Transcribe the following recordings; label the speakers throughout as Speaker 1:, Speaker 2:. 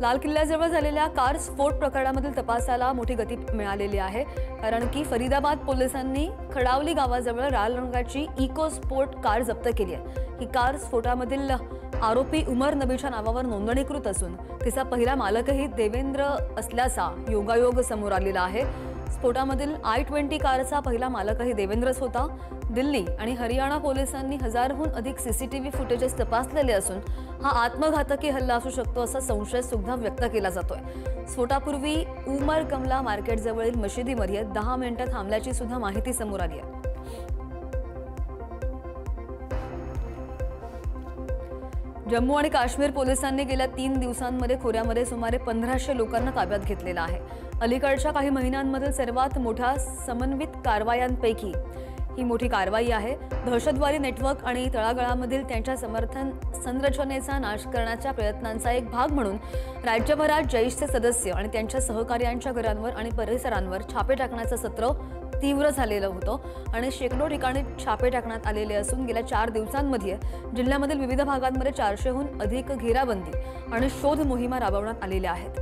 Speaker 1: लाल किल्ल्याजवळ झालेल्या कार स्फोट प्रकरणामधील तपासाला मोठी गती मिळालेली आहे, कारण की फरीदाबाद पोलिसांनी खडावली गावाजवळ लाल रंगाची इको स्पोर्ट कार जप्त केली आहे। ही कार स्फोटामधील आरोपी उमर नबीच्या नावावर नोंदणीकृत असून तिचा पहिला मालकही देवेंद्र असल्याचा योगायोग समोर आलेला आहे। स्फोटामधील i20 कारचा पहिला मालकही देवेंद्रच होता। दिल्ली आणि हरियाणा पोलिसांनी हजारहून अधिक सीसीटीव्ही फुटेजेस तपासलेले असून हा आत्मघातकी हल्ला असू शकतो असा संशय सुद्धा व्यक्त केला जातोय। स्फोटापूर्वी उमर कमला मार्केट जवळील मशिदीमध्ये 10 मिनिटं थांबल्याची सुद्धा माहिती समोर आली आहे। जम्मू आणि काश्मीर पोलिसांनी गेल्या 3 दिवसांमध्ये खोऱ्यामध्ये सुमारे 1500 लोकांना ताब्यात घेतलेला आहे। अलीकडच्या काही महिन्यांमधील सर्वात मोठ्या समन्वित कारवायांपैकी ही मोठी कारवाई आहे। दहशतवादी नेटवर्क आणि तळागाळामधील त्यांच्या समर्थन संरचनेचा नाश करण्याच्या प्रयत्नांचा एक भाग म्हणून राज्यभरात जैशचे सदस्य आणि त्यांच्या सहकार्यांच्या घरांवर आणि परिसरांवर छापे टाकण्याचं सत्र तीव्र झालेलं होतं आणि शेकडो ठिकाणी छापे टाकण्यात आलेले असून गेल्या 4 दिवसांमध्ये जिल्ह्यामधील विविध भागांमध्ये 400हून अधिक घेराबंदी आणि शोध मोहिमा राबवण्यात आलेल्या आहेत।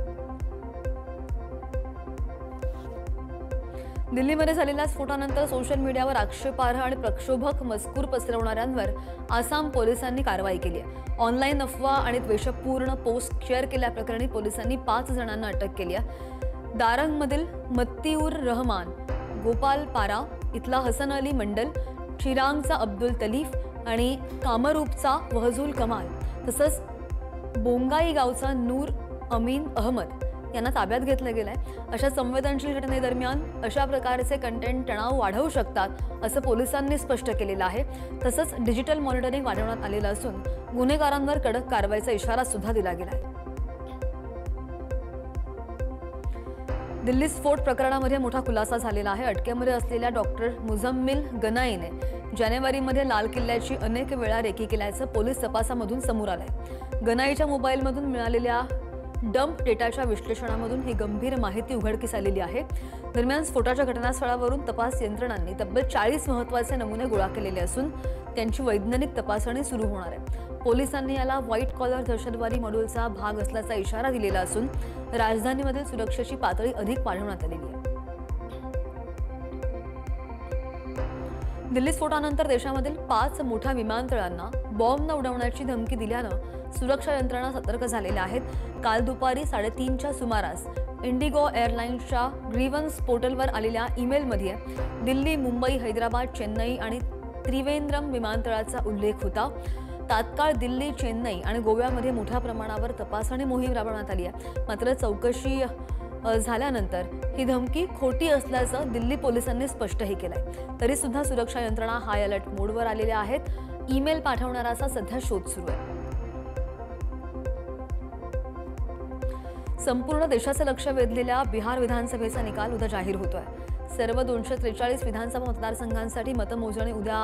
Speaker 1: दिल्लीमध्ये झालेल्या स्फोटानंतर सोशल मीडियावर आक्षेपार्ह आणि प्रक्षोभक मजकूर पसरवणाऱ्यांवर आसाम पोलिसांनी कारवाई केली आहे। ऑनलाईन अफवा आणि द्वेषपूर्ण पोस्ट शेअर केल्याप्रकरणी पोलिसांनी 5 जणांना अटक केली आहे। दारंगमधील मत्तीउर रहमान, गोपाल पारा इथला हसन अली मंडल, चिरांगचा अब्दुल तलीफ आणि कामरूपचा वहजूल कमाल तसंच बोंगाई गावचा नूर अमीन अहमद यांना ताब्यात घेतलं गेलंय। अशा संवेदनशील घटनेदरम्यान अशा प्रकारचे कंटेंट तणाव वाढवू शकतात असं पोलिसांनी स्पष्ट केलेलं आहे। तसंच डिजिटल मॉनिटरिंग वाढवण्यात आलेलं असून गुन्हेगारांवर कडक कारवाईचा इशारा सुद्धा दिला गेलाय। दिल्ली स्फोट प्रकरणामध्ये मोठा खुलासा झालेला आहे। अटकेमध्ये असलेल्या डॉक्टर मुझम्मिल गनाईने जानेवारीमध्ये लाल किल्ल्याची अनेक वेळा रेकी केल्याचं पोलीस तपासामधून समोर आलंय। गनाईच्या मोबाईलमधून मिळालेल्या डंप डेटाच्या विश्लेषणामधून ही गंभीर माहिती उघडकीस आलेली आहे। दरम्यान स्फोटाच्या घटनास्थळावरून तपास यंत्रणांनी तब्बल 40 महत्त्वाचे नमुने गोळा केलेले असून त्यांची वैज्ञानिक तपासणी सुरू होणार आहे। पोलिसांनी याला व्हाईट कॉलर दहशतवादी मॉड्यूलचा भाग असल्याचा इशारा दिलेला असून राजधानीमधील सुरक्षेची पातळी अधिक वाढवण्यात आलेली आहे। दिल्ली स्फोटानंतर देशामधील 5 मोठ्या विमानतळांना बॉम्ब न उडवण्याची धमकी दिल्यानं सुरक्षा यंत्रणा सतर्क झालेल्या आहेत। काल दुपारी 3:30च्या सुमारास इंडिगो एअरलाइन्सच्या ग्रीव्हन्स पोर्टलवर आलेल्या ईमेलमध्ये दिल्ली, मुंबई, हैदराबाद, चेन्नई आणि त्रिवेंद्रम विमानतळाचा उल्लेख होता। तात्काळ दिल्ली, चेन्नई आणि गोव्यामध्ये मोठ्या प्रमाणावर तपासणी मोहीम राबवण्यात आली आहे। मात्र चौकशी झाल्यानंतर ही धमकी खोटी असल्याचं दिल्ली पोलिसांनी स्पष्टही केलंय। तरी सुद्धा सुरक्षा यंत्रणा हाय अलर्ट मोडवर आलेल्या आहेत। ईमेल पाठवणाराचा सध्या शोध सुरू आहे। संपूर्ण देशाचं लक्ष वेधलेल्या बिहार विधानसभेचा निकाल उद्या जाहीर होतोय। सर्व 243 विधानसभा मतदारसंघांसाठी मतमोजणी उद्या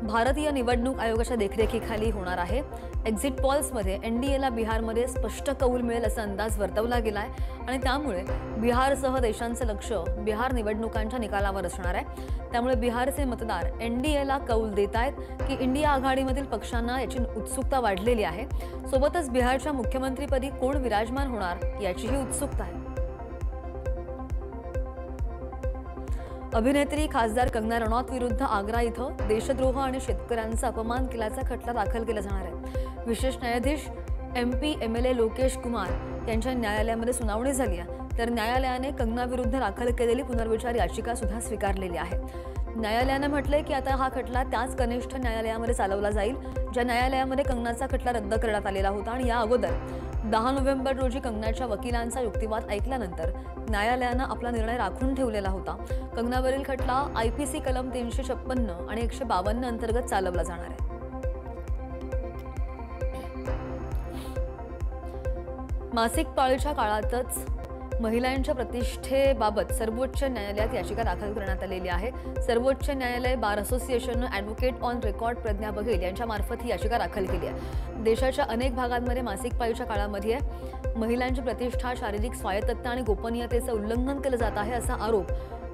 Speaker 1: भारतीय निवडणूक आयोगाच्या देखरेखीखाली होणार आहे। एक्झिट पॉल्समध्ये एनडीएला बिहारमध्ये स्पष्ट कौल मिळेल असा अंदाज वर्तवला गेलाय आणि त्यामुळे बिहारसह देशांचं लक्ष बिहार निवडणुकांच्या निकालावर असणार आहे। त्यामुळे बिहारचे मतदार एनडीएला कौल देत आहेत की इंडिया आघाडीमधील पक्षांना याची उत्सुकता वाढलेली आहे। सोबतच बिहारच्या मुख्यमंत्रीपदी कोण विराजमान होणार याचीही उत्सुकता आहे। अभिनेत्री खासदार कंगना रनौत विरुद्ध आग्रा इथं देशद्रोह आणि शेतकऱ्यांचा अपमान केल्याचा खटला दाखल केला जाणार आहे। विशेष न्यायाधीश MP MLA लोकेश कुमार यांच्या न्यायालयामध्ये सुनावणी झाली आहे, तर न्यायालयाने कंगना विरुद्ध दाखल केलेली पुनर्विचार याचिका सुद्धा स्वीकारलेली आहे। न्यायालयाने म्हटलंय की आता हा खटला त्याच कनिष्ठ न्यायालयामध्ये चालवला जाईल ज्या न्यायालयामध्ये कंगनाचा खटला रद्द करण्यात आलेला होता आणि या अगोदर 10 नोव्हेंबर रोजी कंगनाच्या वकिलांचा युक्तिवाद ऐकल्यानंतर न्यायालयानं आपला निर्णय राखून ठेवलेला होता। कंगनावरील खटला IPC कलम 356 आणि 152 अंतर्गत चालवला जाणार आहे। मासिक पाळीच्या काळातच महिलांच्या प्रतिष्ठेबाबत सर्वोच्च न्यायालयात याचिका दाखल करण्यात आलेली आहे। सर्वोच्च न्यायालय बार असोसिएशनने ॲडव्होकेट ऑन रेकॉर्ड प्रज्ञा बघेल यांच्या मार्फत ही याचिका दाखल केली आहे। देशाच्या अनेक भागांमध्ये मासिक पाळीच्या काळामध्ये महिलांची प्रतिष्ठा, शारीरिक स्वायत्तता आणि गोपनीयतेचं उल्लंघन केलं जात आहे असा आरोप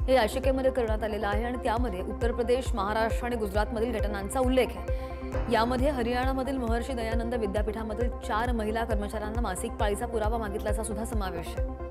Speaker 1: या याचिकेमध्ये करण्यात आलेला आहे आणि त्यामध्ये उत्तर प्रदेश, महाराष्ट्र आणि गुजरातमधील घटनांचा उल्लेख आहे। यामध्ये हरियाणामधील महर्षी दयानंद विद्यापीठामधील 4 महिला कर्मचाऱ्यांना मासिक पाळीचा पुरावा मागितल्याचा सुद्धा समावेश आहे.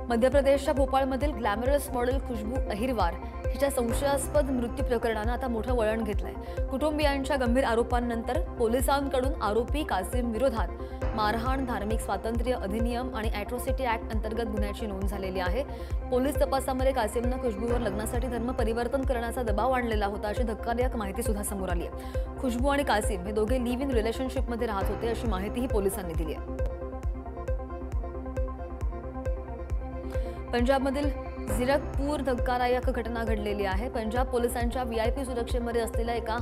Speaker 1: मध्य प्रदेशच्या भोपाळमधील ग्लॅमरस मॉडेल खुशबू अहिरवार हिच्या संशयास्पद मृत्यू प्रकरणानं आता मोठं वळण घेतलंय. कुटुंबियांच्या गंभीर आरोपांनंतर पोलिसांकडून आरोपी कासिम विरोधात मारहाण, धार्मिक स्वातंत्र्य अधिनियम आणि अॅट्रॉसिटी ऍक्ट अंतर्गत गुन्ह्याची नोंद झालेली आहे. पोलीस तपासामध्ये कासिमनं खुशबूवर लग्नासाठी धर्म परिवर्तन करण्याचा दबाव आणलेला होता अशी धक्कादायक माहिती सुद्धा समोर आली आहे. खुशबू आणि कासिम हे दोघे लिव्ह इन रिलेशनशिपमध्ये राहत होते अशी माहितीही पोलिसांनी दिली आहे. पंजाबमधील झिरकपूर धक्कादायक घटना घडलेली आहे. पंजाब पोलिसांच्या VIP सुरक्षेमध्ये असलेल्या एका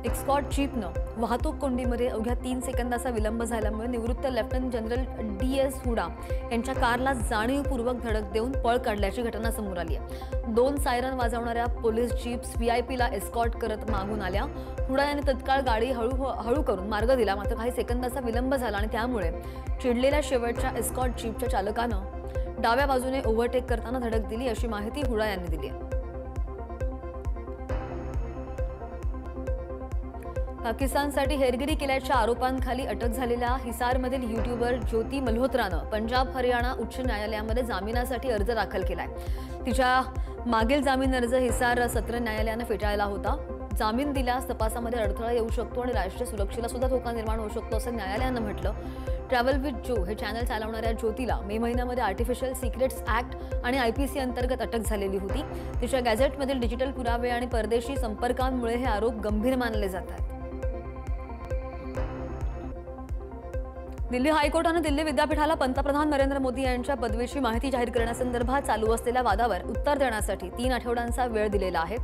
Speaker 1: एस्कॉर्ट जीपनं वाहतूक कोंडीमध्ये अवघ्या 3 सेकंदाचा विलंब झाल्यामुळे निवृत्त लेफ्टनंट जनरल DS हुडा यांच्या कारला जाणीवपूर्वक धडक देऊन पळ काढल्याची घटना समोर आली आहे. 2 सायरन वाजवणाऱ्या पोलीस जीप्स VIPला एस्कॉर्ट करत मागून आल्या. हुडा यांनी तत्काळ गाडी हळू करून मार्ग दिला, मात्र काही सेकंदाचा विलंब झाला आणि त्यामुळे चिडलेल्या शेवटच्या एस्कॉर्ट जीपच्या चालकानं डाव्या बाजूने ओव्हरटेक करताना धडक दिली अशी माहिती हुडा यांनी दिली आहे. पाकिस्तानसाठी हेरगिरी केल्याच्या आरोपांखाली अटक झालेल्या हिसारमधील यूट्यूबर ज्योती मल्होत्रानं पंजाब हरियाणा उच्च न्यायालयामध्ये जामिनासाठी अर्ज दाखल केलाय. तिच्या मागील जामीन अर्ज हिसार सत्र न्यायालयानं फेटाळला होता. जामीन दिल्यास तपासामध्ये अडथळा येऊ शकतो आणि राष्ट्रीय सुरक्षेला सुद्धा धोका निर्माण होऊ शकतो असं न्यायालयानं म्हटलं. ट्रॅव्हल विथ जो हे चॅनल चालवणाऱ्या ज्योतीला मे महिन्यामध्ये आर्टिफिशियल सिक्रेट्स ऍक्ट आणि IPC अंतर्गत अटक झालेली होती. तिच्या गॅझेटमधील डिजिटल पुरावे आणि परदेशी संपर्कांमुळे हे आरोप गंभीर मानले जातात. दिल्ली हायकोर्टानं दिल्ली विद्यापीठाला पंतप्रधान नरेंद्र मोदी यांच्या पदवीची माहिती जाहीर करण्यासंदर्भात चालू असलेल्या वादावर उत्तर देण्यासाठी 3 आठवड्यांचा वेळ दिलेला आहे.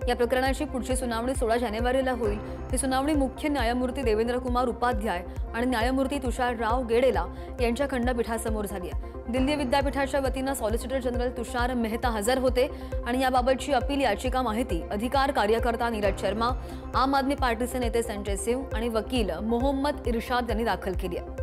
Speaker 1: या प्रकरणाची पुढची सुनावणी 16 जानेवारीला होईल. ही सुनावणी मुख्य न्यायमूर्ती देवेंद्र कुमार उपाध्याय आणि न्यायमूर्ती तुषार राव गेडेला यांच्या खंडपीठासमोर झाली आहे. दिल्ली विद्यापीठाच्या वतीनं सॉलिसिटर जनरल तुषार मेहता हजर होते आणि याबाबतची अपील याचिका माहिती अधिकार कार्यकर्ता नीरज शर्मा, आम आदमी पार्टीचे नेते संजय सिंह आणि वकील मोहम्मद इरशाद यांनी दाखल केली आहे.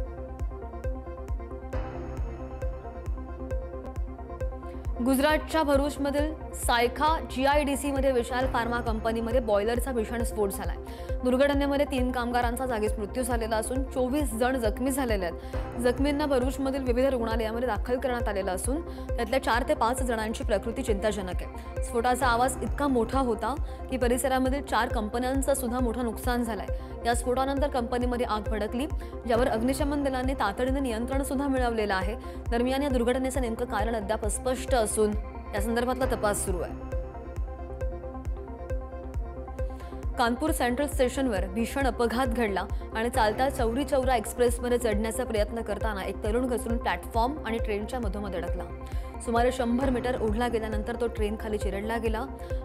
Speaker 1: गुजरातच्या भरूचमधील सायखा GIDC मध्ये विशाल फार्मा कंपनीमध्ये बॉयलरचा भीषण स्फोट झालाय. दुर्घटनेमध्ये 3 कामगारांचा जागीच मृत्यू झालेला असून 24 जण जखमी झालेले आहेत. जखमींना भरूचमधील विविध रुग्णालयामध्ये दाखल करण्यात आलेलं असून त्यातल्या 4 ते 5 जणांची प्रकृती चिंताजनक आहे. स्फोटाचा आवाज इतका मोठा होता की परिसरामधील 4 कंपन्यांचं सुद्धा मोठं नुकसान झालंय. या स्फोटानंतर कंपनीमध्ये आग भडकली, ज्यावर अग्निशमन दलाने तातडीने नियंत्रण सुद्धा मिळवलेलं आहे. दरम्यान या दुर्घटनेचं नेमकं कारण अद्याप अस्पष्ट असून या संदर्भातला तपास सुरू आहे. कानपूर सेंट्रल स्टेशनवर भीषण अपघात घडला आणि चालता चौरी चौरा एक्सप्रेसमध्ये चढण्याचा प्रयत्न करताना एक तरुण घसरून प्लॅटफॉर्म आणि ट्रेनच्या मधोमध अडकला. सुमारे 100 मीटर ओढला गेल्यानंतर तो ट्रेन खाली चिरडला गेला.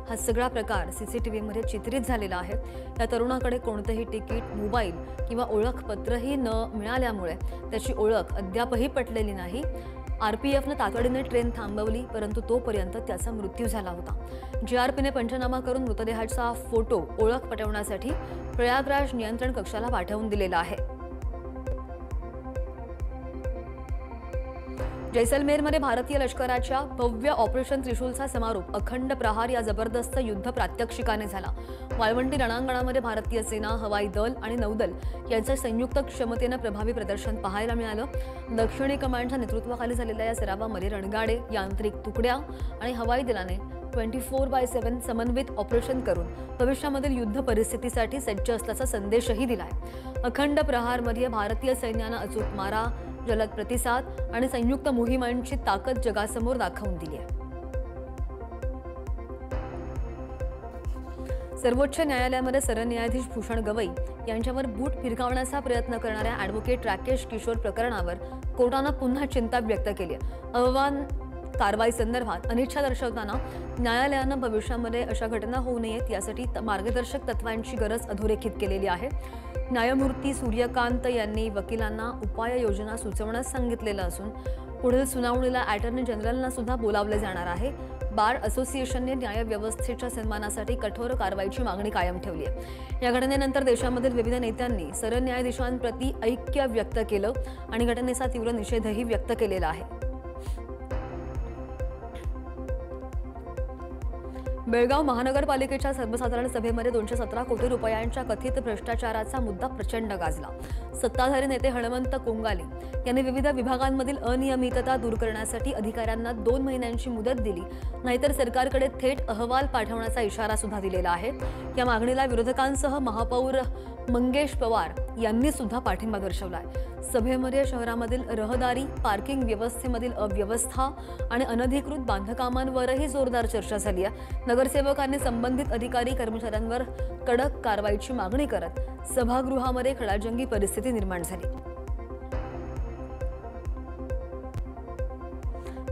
Speaker 1: हा सगळा प्रकार CCTVमध्ये चित्रित झालेला आहे. या तरुणाकडे कोणतेही तिकीट, मोबाईल किंवा ओळखपत्रही न मिळाल्यामुळे त्याची ओळख अद्यापही पटलेली नाही. RPFनं तातडीने ट्रेन थांबवली, परंतु तोपर्यंत त्याचा मृत्यू झाला होता. GRPने पंचनामा करून मृतदेहाचा फोटो ओळख पटवण्यासाठी प्रयागराज नियंत्रण कक्षाला पाठवून दिलेला आहे. जैसलमेरमध्ये भारतीय लष्कराच्या भव्य ऑपरेशन त्रिशूलचा समारोप अखंड प्रहार या जबरदस्त युद्ध प्रात्यक्षिकाने झाला. वाळवंटी रणांगणामध्ये भारतीय सेना, हवाई दल आणि नौदल यांच्या संयुक्त क्षमतेनं प्रभावी प्रदर्शन पाहायला मिळालं. दक्षिणी कमांडच्या नेतृत्वाखाली झालेल्या या सरावामध्ये रणगाडे, यांत्रिक तुकड्या आणि हवाई दलाने 24/7 समन्वित ऑपरेशन करून भविष्यामधील युद्ध परिस्थितीसाठी सज्ज असल्याचा संदेशही दिलाय. अखंड प्रहारमध्ये भारतीय सैन्यानं अचूक मारा, जलद प्रतिसाद आणि संयुक्त मोहिमांची ताकद जगासमोर दाखवून दिली आहे. सर्वोच्च न्यायालयामध्ये सरन्यायाधीश भूषण गवई यांच्यावर बूट फिरकावण्याचा प्रयत्न करणाऱ्या ॲडव्होकेट राकेश किशोर प्रकरणावर कोर्टानं पुन्हा चिंता व्यक्त केली आहे. अहवाल कारवाई संदर्भात अनिच्छा दर्शवताना न्यायालयानं भविष्यामध्ये अशा घटना होऊ नयेत यासाठी मार्गदर्शक तत्वांची गरज अधोरेखित केलेली आहे. न्यायमूर्ती सूर्यकांत यांनी वकिलांना उपाययोजना सुचवण्यास सांगितलेलं असून पुढील सुनावणीला अॅटर्नी जनरलना सुद्धा बोलावले जाणार आहे. बार असोसिएशनने न्यायव्यवस्थेच्या सन्मानासाठी कठोर कारवाईची मागणी कायम ठेवली आहे. या घटनेनंतर देशामधील विविध नेत्यांनी सरन्यायाधीशांप्रती ऐक्य व्यक्त केलं आणि घटनेचा तीव्र निषेधही व्यक्त केलेला आहे. बेळगाव महानगरपालिकेच्या सर्वसाधारण सभेमध्ये 217 कोटी रुपयांच्या कथित भ्रष्टाचाराचा मुद्दा प्रचंड गाजला। सत्ताधारी नेते हनुमंत कोंगाले यांनी विविध विभागांमधील अनियमितता दूर करण्यासाठी अधिकाऱ्यांना 2 महिन्यांची मुदत दिली, नाहीतर सरकारकडे थेट अहवाल पाठवण्याचा इशारा सुद्धा दिलेला आहे। या मागणीला विरोधकांसह महापौर मंगेश पवार यांनी सुद्धा पाठिंबा दर्शवलाय। सभेमध्ये शहरामधील रहदारी, पार्किंग व्यवस्थेमधील अव्यवस्था आणि अनधिकृत बांधकामांवरही जोरदार चर्चा झाली आहे। नगरसेवकांनी संबंधित अधिकारी कर्मचाऱ्यांवर कडक कारवाईची मागणी करत सभागृहामध्ये खडाजंगी परिस्थिती निर्माण झाली।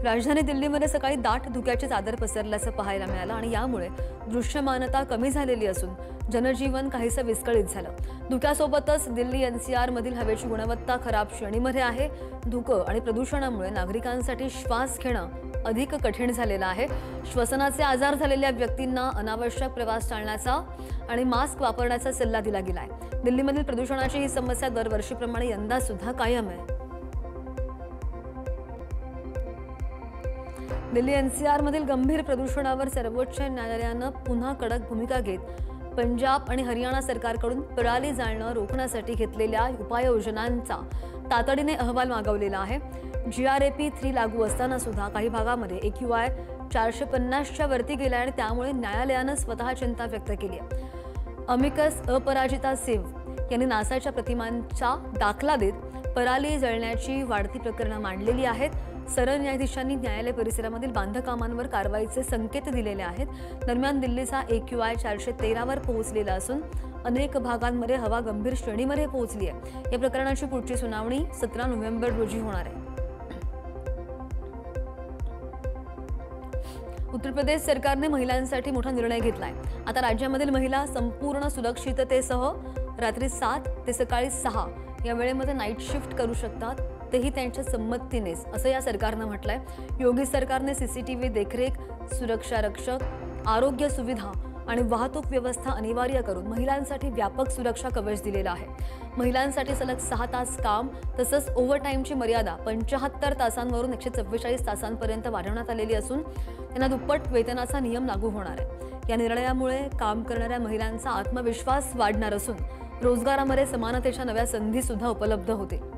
Speaker 1: राजधानी दिल्लीमध्ये सकाळी दाट धुक्याची चादर पसरल्याचं पाहायला मिळालं आणि यामुळे दृश्यमानता कमी झालेली असून जनजीवन काहीसं विस्कळीत झालं। धुक्यासोबतच दिल्ली एनसीआर मधील हवेची गुणवत्ता खराब श्रेणीमध्ये आहे। धुकं आणि प्रदूषणामुळे नागरिकांसाठी श्वास घेणं अधिक कठीण झालेलं आहे। श्वसनाचे आजार झालेल्या व्यक्तींना अनावश्यक प्रवास टाळण्याचा आणि मास्क वापरण्याचा सल्ला दिला गेलाय। दिल्लीमधील प्रदूषणाची ही समस्या दरवर्षीप्रमाणे यंदा सुद्धा कायम आहे। दिल्ली एनसीआर मधील गंभीर प्रदूषणावर सर्वोच्च न्यायालयानं पुन्हा कडक भूमिका घेत पंजाब आणि हरियाणा सरकारकडून पराली जाळणं रोखण्यासाठी घेतलेल्या उपाययोजनांचा तातडीने अहवाल मागवलेला आहे। GRAP 3 लागू असताना सुद्धा काही भागामध्ये AQI 450च्या वरती गेला आणि त्यामुळे न्यायालयानं स्वतः चिंता व्यक्त केली आहे। अमिकस अपराजिता सिंह यांनी नासाच्या प्रतिमांचा दाखला देत पराली जळण्याची वाढती प्रकरणं मांडलेली आहेत। सरन्यायाधीशांनी न्यायालय परिसरामधील बांधकामांवर कारवाईचे संकेत दिलेले आहेत। दरम्यान दिल्लीचा AQI 413 वर पोहोचलेला असून अनेक भागांमध्ये हवा गंभीर श्रेणीमध्ये पोहोचली आहे। या प्रकरणाची पुढची सुनावणी 17 नोव्हेंबर रोजी होणार आहे। उत्तर प्रदेश सरकारने महिलांसाठी मोठा निर्णय घेतलाय। आता राज्यामधील महिला संपूर्ण सुरक्षिततेसह रात्री 7 ते सकाळी 6 या वेळेमध्ये नाईट शिफ्ट करू शकतात, तेही त्यांच्या संमतीनेच, असं या सरकारनं म्हटलंय। योगी सरकारने CCTV देखरेख, सुरक्षा रक्षक, आरोग्य सुविधा आणि वाहतूक व्यवस्था अनिवार्य करून महिलांसाठी व्यापक सुरक्षा कवच दिलेला आहे। महिलांसाठी सलग 6 तास काम तसंच ओव्हरटाईमची मर्यादा 75 तासांवरून 144 तासांपर्यंत वाढवण्यात आलेली असून त्यांना दुप्पट वेतनाचा नियम लागू होणार आहे। या निर्णयामुळे काम करणाऱ्या महिलांचा आत्मविश्वास वाढणार असून रोजगारामध्ये समानतेच्या नव्या संधी सुद्धा उपलब्ध होतील।